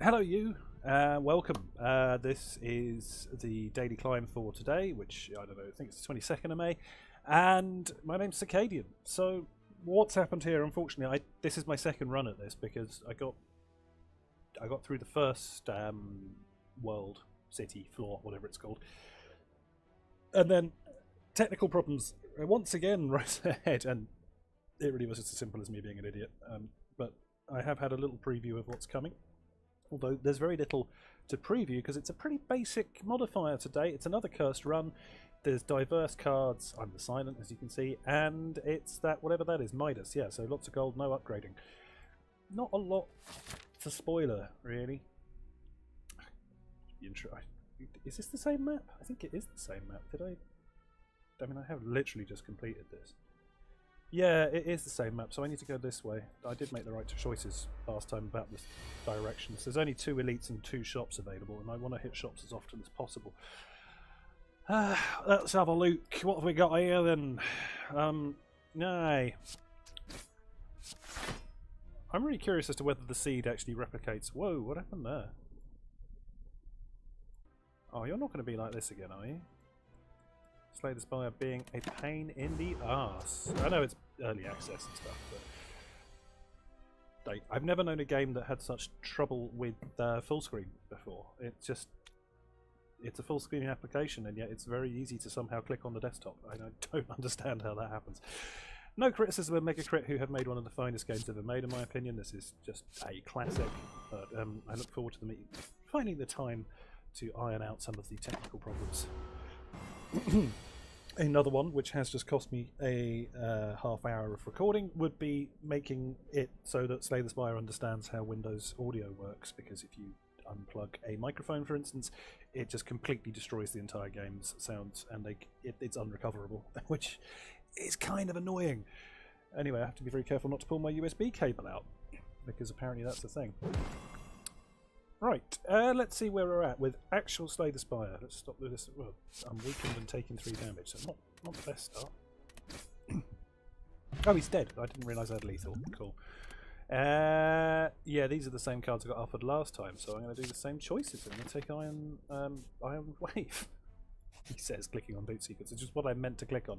Hello, you. Welcome. This is the daily climb for today, which I don't know. I think it's the 22nd of May, and my name's Circadian. So, what's happened here? Unfortunately, this is my second run at this because I got through the first world, city, floor, whatever it's called, and then technical problems once again rose ahead, and it really was just as simple as me being an idiot. But I have had a little preview of what's coming. Although there's very little to preview because it's a pretty basic modifier today. It's another cursed run. There's diverse cards. I'm the silent, as you can see, and it's that whatever that is, Midas. Yeah, so lots of gold, no upgrading. Not a lot for spoiler, really. Is this the same map? I think it is the same map. I mean, I have literally just completed this. Yeah, it is the same map, so I need to go this way. I did make the right choices last time about this directions. There's only 2 elites and 2 shops available, and I want to hit shops as often as possible. Let's have a look. What have we got here then? Nay. I'm really curious as to whether the seed actually replicates. Whoa, what happened there? Oh, you're not going to be like this again, are you? Slay the Spire being a pain in the arse. I know it's early access and stuff, but I've never known a game that had such trouble with full screen before. It's a full screen application, and yet it's very easy to somehow click on the desktop. I don't understand how that happens. No criticism of Mega Crit, who have made one of the finest games ever made, in my opinion. This is just a classic, but I look forward to them finding the time to iron out some of the technical problems. Another one, which has just cost me a half hour of recording, would be making it so that Slay the Spire understands how Windows audio works, because if you unplug a microphone, for instance, it just completely destroys the entire game's sounds, and it's unrecoverable, which is kind of annoying. Anyway, I have to be very careful not to pull my USB cable out, because apparently that's the thing. Right, let's see where we're at with actual Slay the Spire. Let's stop this. Well, I'm weakened and taking 3 damage, so not the best start. Oh, he's dead. I didn't realise I had lethal. Cool. Yeah, these are the same cards I got offered last time, so I'm going to do the same choices. I'm going to take Iron Wave. He says, clicking on boot sequence, which is what I meant to click on.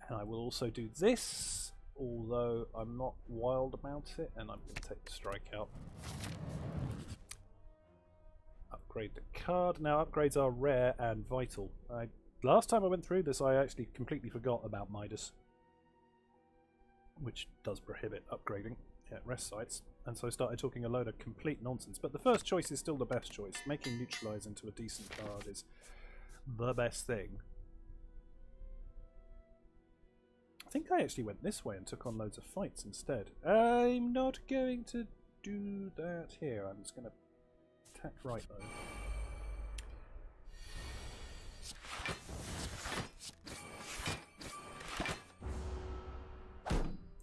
And I will also do this, although I'm not wild about it, and I'm going to take the strike out. Upgrade the card. Now, upgrades are rare and vital. Last time I went through this, I actually completely forgot about Midas, which does prohibit upgrading at rest sites, and so I started talking a load of complete nonsense. But the first choice is still the best choice. Making Neutralize into a decent card is the best thing. I think I actually went this way and took on loads of fights instead. I'm not going to do that here. I'm just going to attack right though.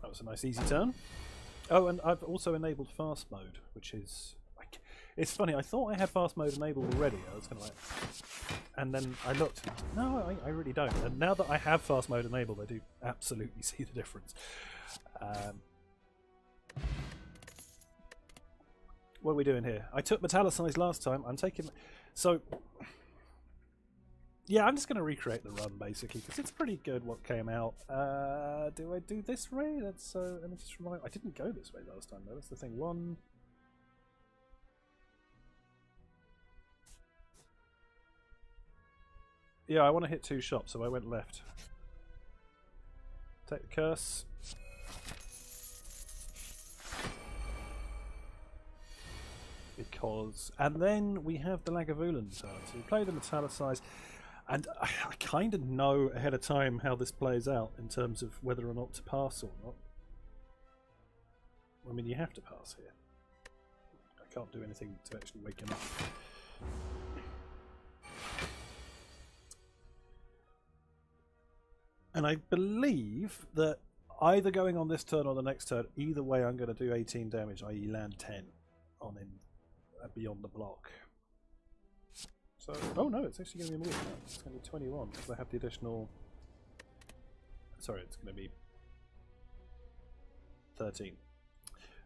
That was a nice easy turn. Oh, and I've also enabled fast mode, which is like, it's funny. I thought I had fast mode enabled already. I was going to and then I looked. No, I really don't. And now that I have fast mode enabled, I do absolutely see the difference. What are we doing here? I took Metallicized last time. I'm taking. So yeah, I'm just going to recreate the run basically because it's pretty good what came out. Do I do this way? That's let me just remind. I didn't go this way last time though. That's the thing. One. Yeah, I want to hit 2 shots, so I went left. Take the curse. And then we have the Lagavulin turn. So we play the Metallicise, and I kind of know ahead of time how this plays out in terms of whether or not to pass or not. I mean, you have to pass here. I can't do anything to actually wake him up. And I believe that either going on this turn or the next turn, either way I'm going to do 18 damage, i.e. land 10 on him beyond the block. So, oh no, it's actually going to be more than that. It's going to be 21 because I have the additional... Sorry, it's going to be 13.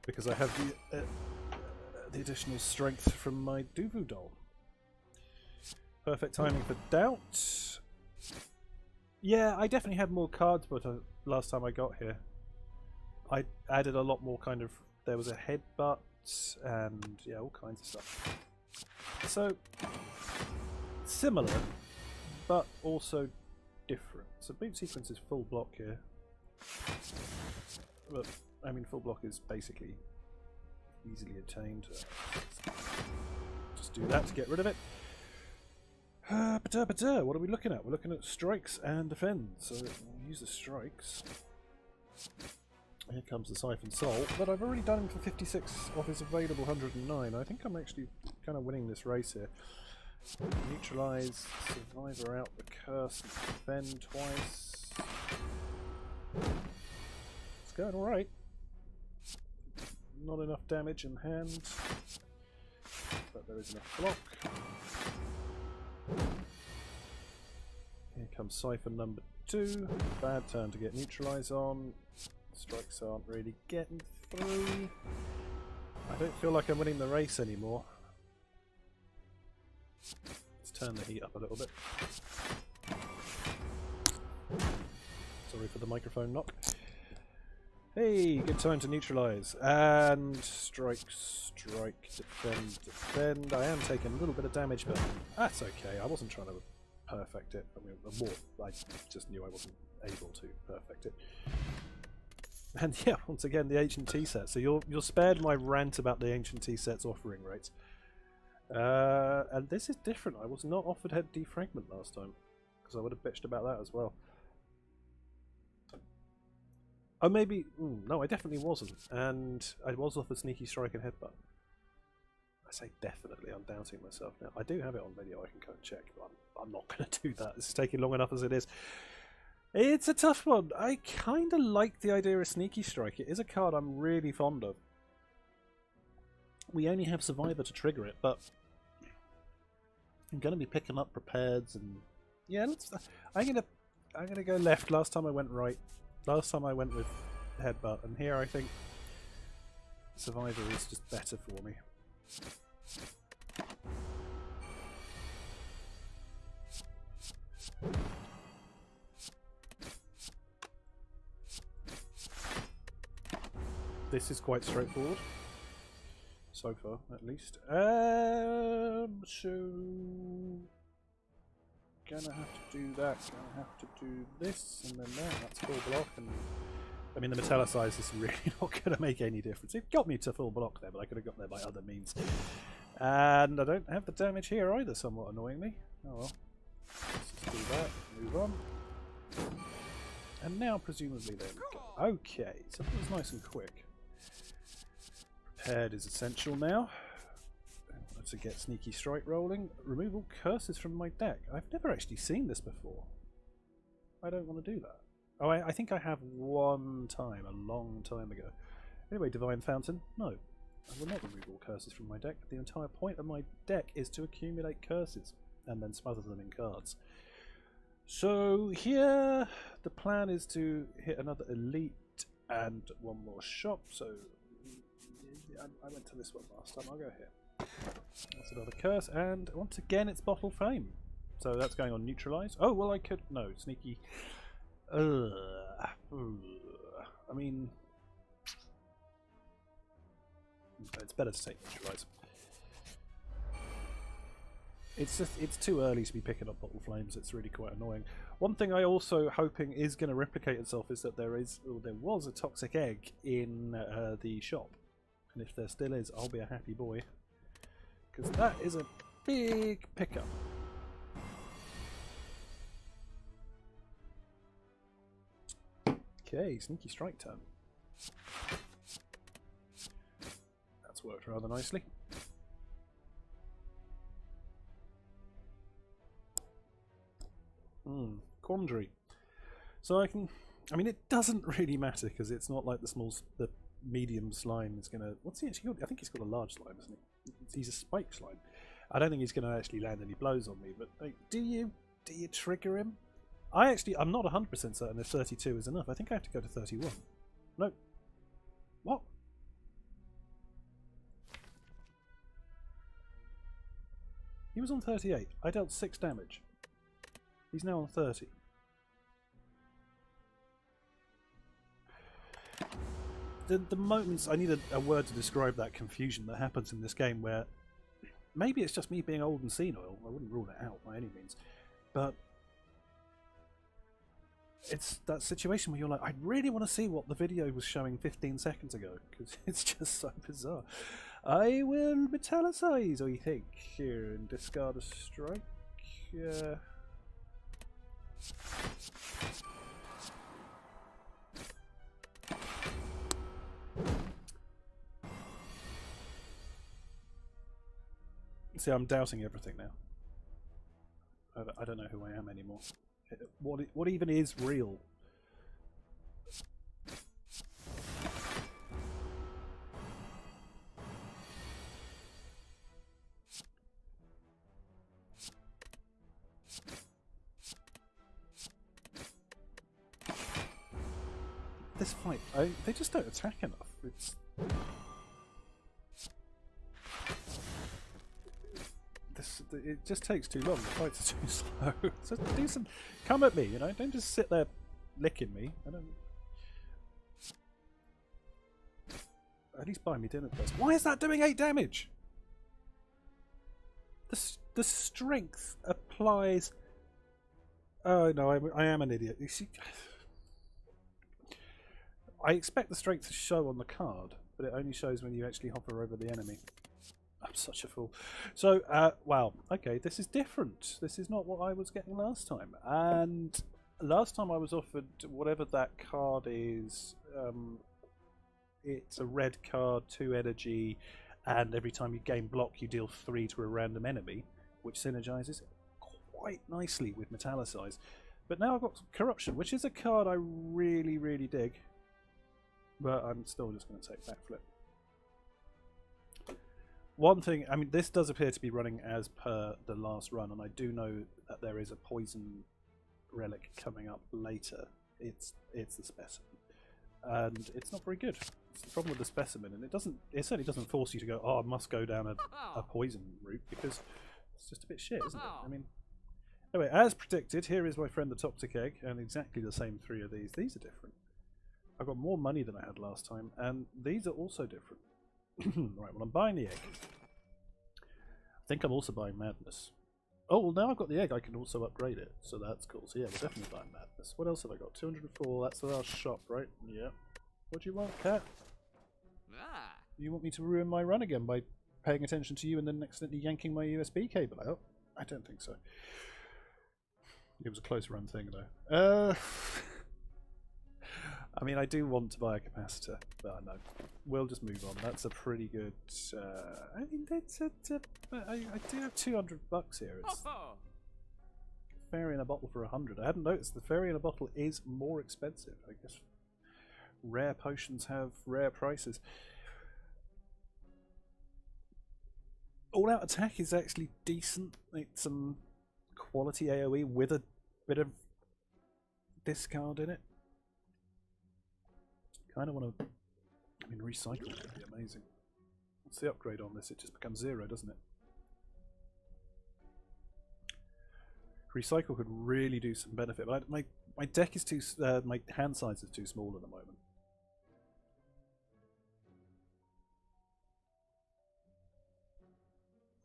because I have the additional strength from my Duvu doll. Perfect timing for doubt. Yeah, I definitely had more cards, but last time I got here, I added a lot more kind of. There was a headbutt and yeah, all kinds of stuff. So similar, but also different. So boot sequence is full block here, but I mean full block is basically easily attained. Just do that to get rid of it. What are we looking at? We're looking at strikes and defend. So we'll use the strikes. Here comes the Siphon Soul, but I've already done him for 56 off his available 109. I think I'm actually kind of winning this race here. Neutralise, Survivor out the curse, and defend twice. It's going alright. Not enough damage in hand, but there is enough block. Here comes Siphon number 2. Bad turn to get Neutralise on. Strikes aren't really getting through. I don't feel like I'm winning the race anymore. Let's turn the heat up a little bit. Sorry for the microphone knock. Hey, good time to neutralise. And strike, strike, defend, defend. I am taking a little bit of damage, but that's okay. I wasn't trying to perfect it. I mean, I just knew I wasn't able to perfect it. And yeah, once again, the Ancient Tea set. So you're spared my rant about the Ancient Tea set's offering rates. And this is different. I was not offered head defragment last time, because I would have bitched about that as well. Oh, maybe... no, I definitely wasn't. And I was offered Sneaky Strike and Headbutt. I say definitely, I'm doubting myself now. I do have it on video, I can go and check, but I'm not going to do that. This is taking long enough as it is. It's a tough one. I kind of like the idea of Sneaky Strike. It is a card I'm really fond of. We only have Survivor to trigger it, but I'm going to be picking up Prepareds and yeah. I'm gonna go left. Last time I went right. Last time I went with Headbutt, and here I think Survivor is just better for me. This is quite straightforward, so far at least. So gonna have to do that. Gonna have to do this, and then that. That's full block, and I mean the metallicize is really not gonna make any difference. It got me to full block there, but I could have got there by other means. And I don't have the damage here either, somewhat annoyingly. Oh well. Let's just do that. Move on. And now presumably there we go. Okay, so that was nice and quick. Prepared is essential now. To get Sneaky Strike rolling. Remove all curses from my deck. I've never actually seen this before. I don't want to do that. Oh, I think I have one time, a long time ago. Anyway, Divine Fountain, no. I will not remove all curses from my deck. The entire point of my deck is to accumulate curses and then smother them in cards. So here, the plan is to hit another Elite and one more shop. So I went to this one last time. I'll go here. That's another curse, and once again it's Bottle Flame. So that's going on Neutralise. Oh, well I could... No, Sneaky... I mean... It's better to take Neutralise. It's just... It's too early to be picking up Bottle Flames. It's really quite annoying. One thing I also hoping is going to replicate itself is that there was a Toxic Egg in the shop. And if there still is, I'll be a happy boy. Because that is a big pickup. Okay, Sneaky Strike turn. That's worked rather nicely. Quandary. So I can... I mean, it doesn't really matter because it's not like the medium slime is going to... What's he actually got? I think he's got a large slime, isn't he? He's a spike slime. I don't think he's going to actually land any blows on me, but like, do you trigger him? I'm not 100% certain if 32 is enough. I think I have to go to 31. No. What? He was on 38. I dealt 6 damage. He's now on 30. The moments, I need a word to describe that confusion that happens in this game where maybe it's just me being old and senile, I wouldn't rule it out by any means, but it's that situation where you're like, I really want to see what the video was showing 15 seconds ago, because it's just so bizarre. I will metallicize, I think, here and discard a strike. See, I'm doubting everything now. I don't know who I am anymore. What even is real? This fight, they just don't attack enough. It just takes too long. The fights are too slow. So do some, come at me, you know. Don't just sit there licking me. I don't. At least buy me dinner first. Why is that doing 8 damage? The strength applies. Oh no, I am an idiot. You see, I expect the strength to show on the card, but it only shows when you actually hover over the enemy. I'm such a fool. So, wow, okay, this is different. This is not what I was getting last time. And last time I was offered whatever that card is. It's a red card, 2 energy, and every time you gain block, you deal 3 to a random enemy, which synergizes quite nicely with Metallicize. But now I've got Corruption, which is a card I really, really dig. But I'm still just going to take Backflip. One thing, I mean, this does appear to be running as per the last run, and I do know that there is a poison relic coming up later. It's the specimen, and it's not very good. It's the problem with the specimen, and it certainly doesn't force you to go, oh, I must go down a poison route, because it's just a bit shit, isn't it? I mean, anyway, as predicted, here is my friend the Toxic Egg, and exactly the same 3 of these. These are different. I've got more money than I had last time, and these are also different. Right, well, I'm buying the egg. I think I'm also buying Madness. Oh, well, now I've got the egg, I can also upgrade it, so that's cool. So yeah, we're definitely buying Madness. What else have I got? 204, that's the last shop, right? Yeah. What do you want, cat? You want me to ruin my run again by paying attention to you and then accidentally yanking my USB cable out? I don't think so. It was a close run thing, though. I mean, I do want to buy a capacitor, but no, we'll just move on. That's a pretty good. I mean, I do have $200 here. It's fairy in a bottle for 100. I hadn't noticed the fairy in a bottle is more expensive. I guess rare potions have rare prices. All out attack is actually decent. It's some quality AoE with a bit of discard in it. Kind of want to. I mean, recycle would be amazing. What's the upgrade on this? It just becomes 0, doesn't it? Recycle could really do some benefit, but my deck is too. My hand size is too small at the moment.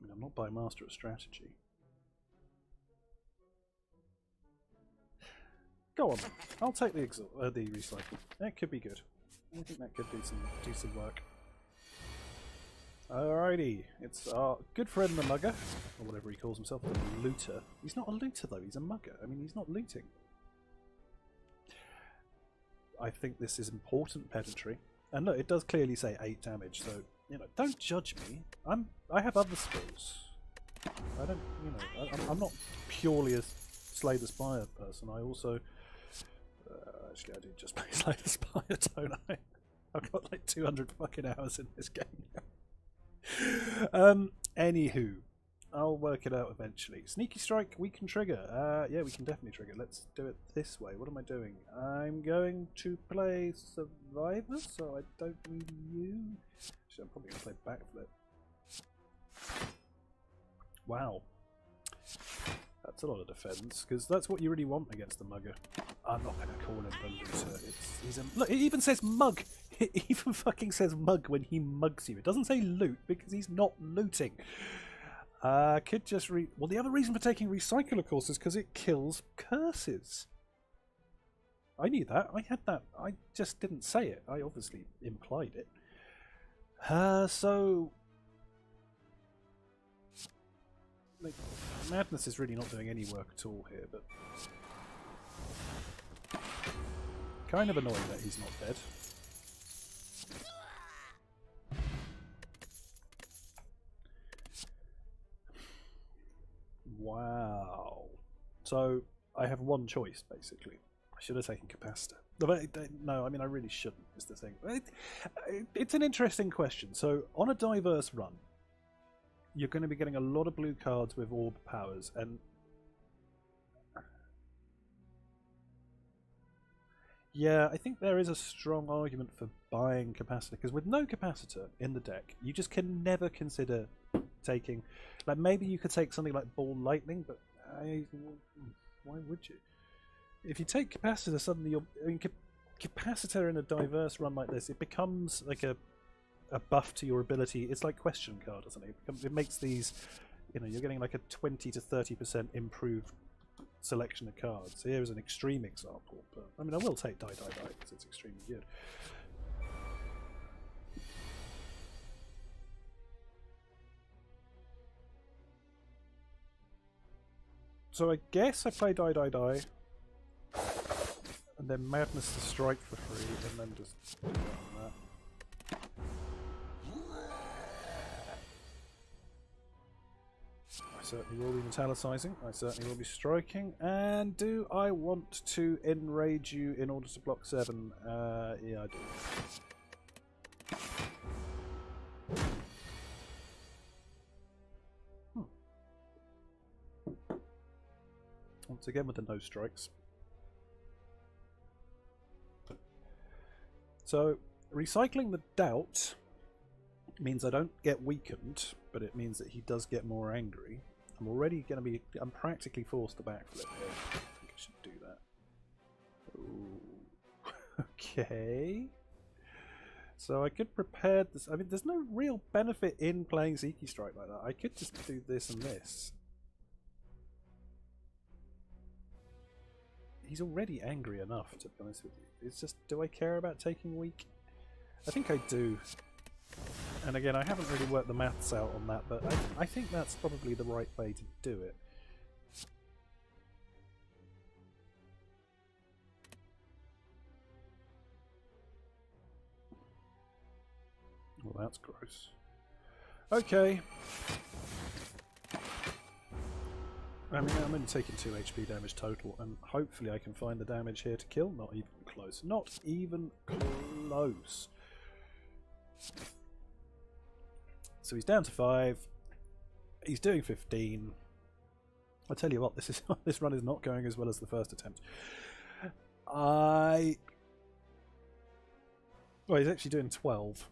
I mean, I'm not by Master of Strategy. Go on, then. I'll take the recycle. That could be good. I think that could do some work. Alrighty, it's our good friend the Mugger, or whatever he calls himself, the Looter. He's not a looter though, he's a mugger. I mean, he's not looting. I think this is important pedantry. And look, it does clearly say 8 damage, so, you know, don't judge me. I have other skills. I don't, you know, I'm not purely a Slay the Spire person. I also... actually, I do just play Slay the Spire, don't I? I've got like 200 fucking hours in this game now. Anywho, I'll work it out eventually. Sneaky Strike, we can trigger. Yeah, we can definitely trigger. Let's do it this way. What am I doing? I'm going to play Survivor, so I don't need you. Actually, I'm probably going to play Backflip. Wow. It's a lot of defense, because that's what you really want against the mugger. I'm not going to call him the looter. Look, it even says mug. It even fucking says mug when he mugs you. It doesn't say loot, because he's not looting. Could just well, the other reason for taking recycle, of course, is because it kills curses. I knew that. I had that. I just didn't say it. I obviously implied it. So... like, Madness is really not doing any work at all here, but... kind of annoying that he's not dead. Wow. So, I have one choice, basically. I should have taken Capacitor. No, I mean, I really shouldn't, is the thing. It's an interesting question. So, on a diverse run, you're going to be getting a lot of blue cards with orb powers, and yeah, I think there is a strong argument for buying Capacitor, because with no Capacitor in the deck, you just can never consider taking... like, maybe you could take something like Ball Lightning, but why would you? If you take Capacitor, suddenly you're... I mean, Capacitor in a diverse run like this, it becomes like a buff to your ability. It's like Question Card, doesn't it? It makes these... you know, you're getting like a 20 to 30% improved selection of cards. Here is an extreme example, but I mean, I will take Die because it's extremely good. So I guess I play Die, and then Madness to strike for free, and then just do that. I certainly will be metallicizing, I certainly will be striking, and do I want to enrage you in order to block 7? Yeah, I do. Once again with the no strikes. So, recycling the doubt means I don't get weakened, but it means that he does get more angry. I'm already going to be... I'm practically forced to backflip here. I think I should do that. Ooh. Okay. So I could prepare this... I mean, there's no real benefit in playing Ziki Strike like that. I could just do this and this. He's already angry enough, to be honest with you. It's just, do I care about taking weak? I think I do. And again, I haven't really worked the maths out on that, but I think that's probably the right way to do it. Well, that's gross. Okay. I mean, I'm only taking 2 HP damage total, and hopefully I can find the damage here to kill. Not even close. Not even close. So he's down to 5. He's doing 15. I tell you what, this run is not going as well as the first attempt. Well, he's actually doing 12.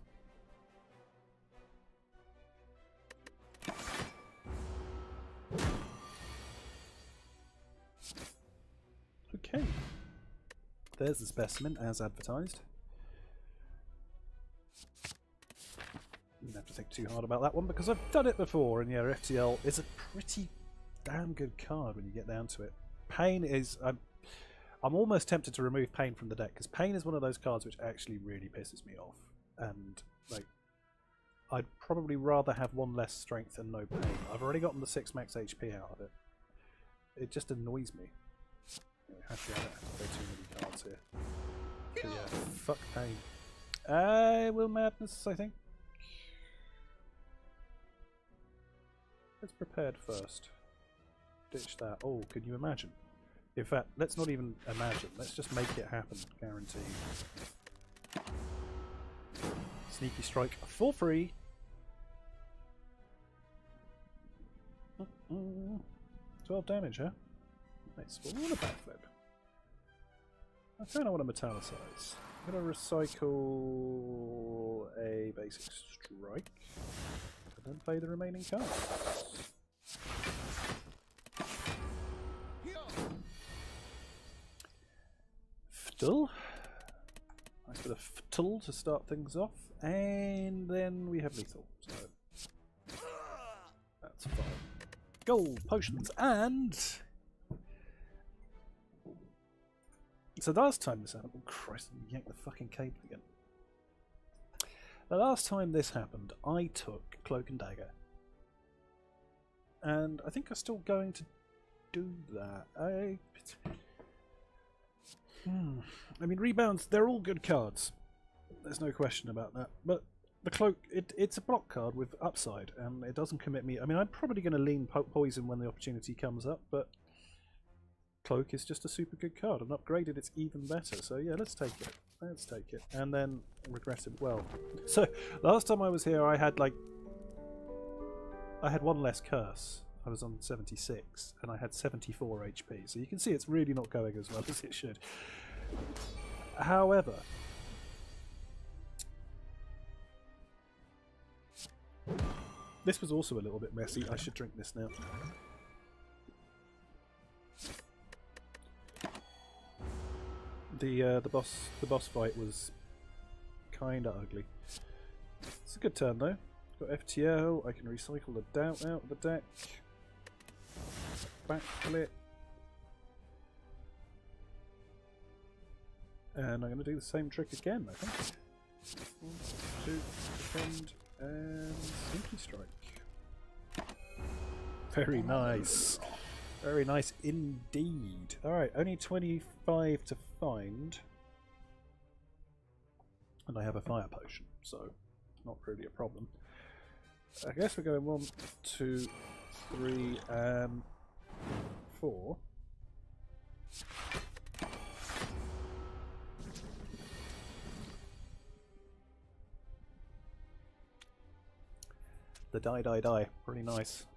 Okay, there's the specimen as advertised. Didn't have to think too hard about that one because I've done it before, and yeah, FTL is a pretty damn good card when you get down to it. Pain is... I'm almost tempted to remove Pain from the deck, because Pain is one of those cards which actually really pisses me off. And, like, I'd probably rather have 1 less strength and no Pain. I've already gotten the 6 max HP out of it. It just annoys me. Actually, I don't have to play too many cards here. So yeah, fuck Pain. Will Madness, I think. Let's prepared first. Ditch that. Oh, can you imagine? In fact, let's not even imagine. Let's just make it happen. Guaranteed. Sneaky Strike for free. 12 damage, huh? Nice. Well, we want a backflip. I kind of want to metallicize. I'm going to recycle a basic strike and then play the remaining cards. Postal. Nice bit of tool to start things off. And then we have lethal. So that's fine. Gold, potions, and... So the last time this happened... Oh Christ, yank the fucking cable again. The last time this happened, I took Cloak and Dagger. And I think I'm still going to do that. I mean, rebounds, they're all good cards. There's no question about that. But the Cloak, it's a block card with upside, and it doesn't commit me. I mean, I'm probably going to lean poison when the opportunity comes up, but Cloak is just a super good card, and upgraded it's even better. So yeah, let's take it. Let's take it. And then regressive. Well, so last time I was here, I had one less curse. I was on 76, and I had 74 HP. So you can see it's really not going as well as it should. However, this was also a little bit messy. I should drink this now. The boss fight was kinda ugly. It's a good turn though. Got FTL. I can recycle the doubt out of the deck. Backflip. And I'm going to do the same trick again, I think. 1, 2, defend, and Sneaky Strike. Very nice. Very nice indeed. Alright, only 25 to find. And I have a fire potion, so not really a problem. I guess we're going 1, 2, 3, and 4. The die. Pretty nice.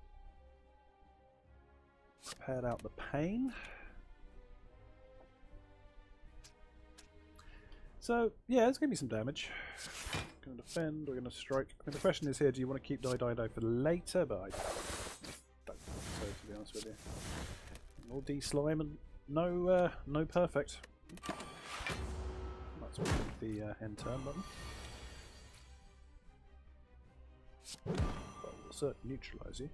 Prepared out the pain. So, yeah, it's going to be some damage. Going to defend, we're going to strike. I mean, the question is here, do you want to keep die for later? But I don't think so, to be honest with you. More D-slime and no perfect. That's what the end turn button. That will certainly neutralise you.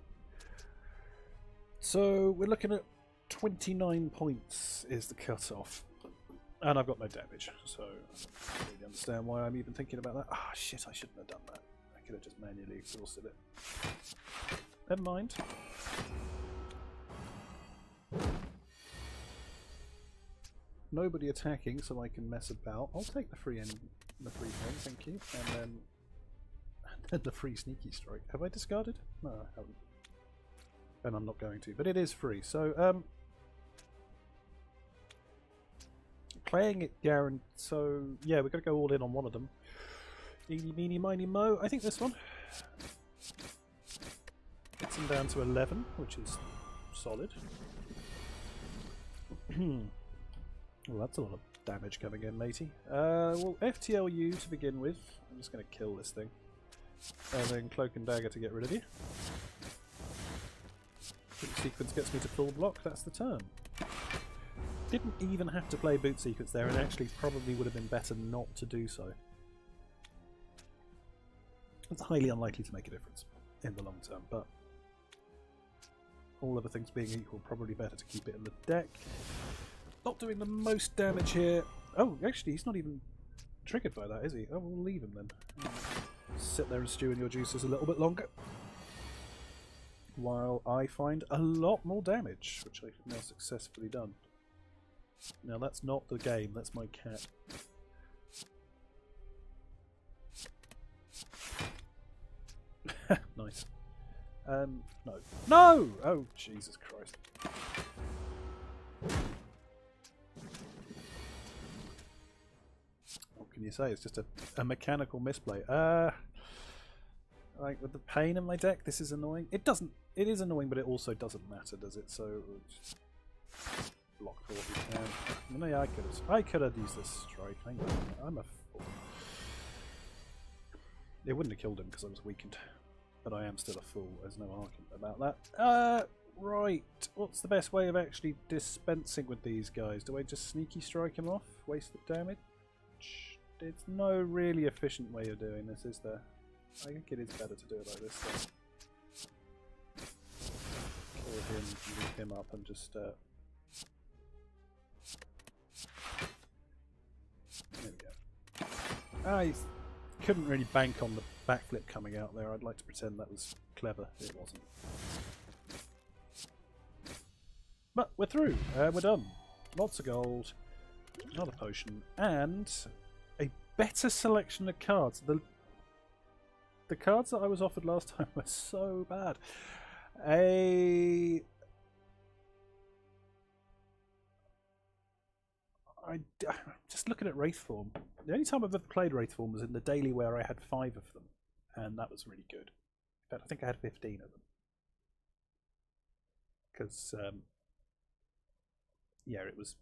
So we're looking at 29 points is the cut-off. And I've got no damage, so I don't really understand why I'm even thinking about that. Ah, shit, I shouldn't have done that. I could have just manually exhausted it. Never mind. Nobody attacking, so I can mess about. I'll take the free thing, thank you. And then the free Sneaky Strike. Have I discarded? No, I haven't. And I'm not going to, but it is free. So, playing it guaranteed. So, yeah, we're going to go all in on one of them. Eeny, meeny, miny, mo. I think this one. Gets him down to 11, which is solid. Well, that's a lot of damage coming in, matey. Well, FTLU to begin with. I'm just going to kill this thing. And then Cloak and Dagger to get rid of you. Boot sequence gets me to full block, that's the turn. Didn't even have to play boot sequence there, and actually probably would have been better not to do so. It's highly unlikely to make a difference in the long term, but all other things being equal, probably better to keep it in the deck. Not doing the most damage here. Oh, actually, he's not even triggered by that, is he? Oh, we'll leave him then. Sit there and stew in your juices a little bit longer. While I find a lot more damage, which I've now successfully done. Now that's not the game, that's my cat. Nice. No. No! Oh, Jesus Christ. What can you say? It's just a mechanical misplay. Like with the pain in my deck, this is annoying. It is annoying, but it also doesn't matter, does it? So we'll just block for what we can. I mean, I could have used this strike. Hang on, I'm a fool. It wouldn't have killed him because I was weakened, but I am still a fool. There's no argument about that. Right, what's the best way of actually dispensing with these guys? Do I just sneaky strike him off? Waste the damage? There's no really efficient way of doing this, is there? I think it is better to do it like this though. Kill him, leave him up and just there we go. Ah, he couldn't really bank on the backflip coming out there. I'd like to pretend that was clever. It wasn't. But we're through. We're done. Lots of gold, another potion, and a better selection of cards. The cards that I was offered last time were so bad. Just looking at Wraithform. The only time I've ever played Wraithform was in the daily where I had 5 of them, and that was really good. In fact, I think I had 15 of them. Because, yeah, it was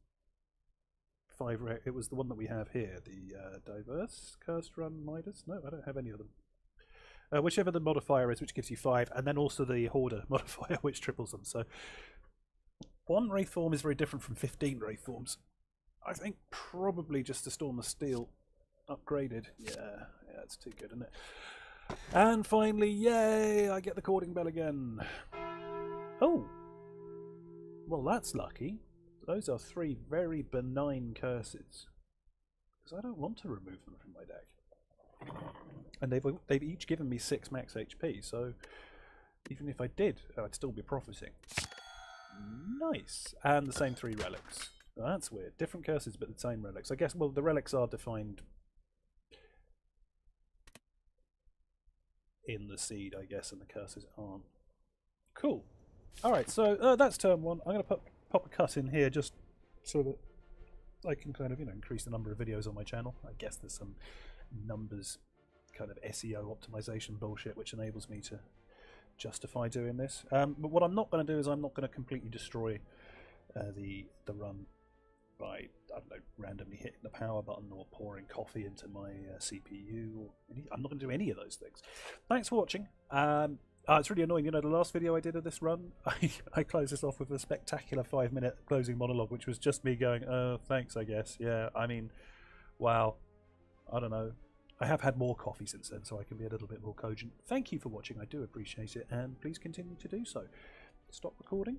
5. It was the one that we have here, the Diverse Cast Run Midas. No, I don't have any of them. Whichever the modifier is, which gives you 5, and then also the Hoarder modifier, which triples them. So, 1 Wraithform is very different from 15 Wraithforms. I think probably just the Storm of Steel upgraded. Yeah, it's too good, isn't it? And finally, yay! I get the cording bell again. Oh! Well, that's lucky. Those are 3 very benign curses. Because I don't want to remove them from my deck. And they've each given me 6 max HP, so even if I did, I'd still be profiting. Nice! And the same 3 relics. That's weird. Different curses, but the same relics. I guess, well, the relics are defined in the seed, I guess, and the curses aren't. Cool. Alright, so that's turn 1. I'm going to pop a cut in here just so that I can kind of, increase the number of videos on my channel. I guess there's some numbers kind of SEO optimization bullshit which enables me to justify doing this. But what I'm not going to do is I'm not going to completely destroy the run by, I don't know, randomly hitting the power button or pouring coffee into my CPU. I'm not going to do any of those things. Thanks for watching. It's really annoying. The last video I did of this run, I closed this off with a spectacular 5-minute closing monologue, which was just me going, oh, thanks, I guess. Yeah, I mean, wow. I don't know. I have had more coffee since then, so I can be a little bit more cogent. Thank you for watching. I do appreciate it, and please continue to do so. Stop recording.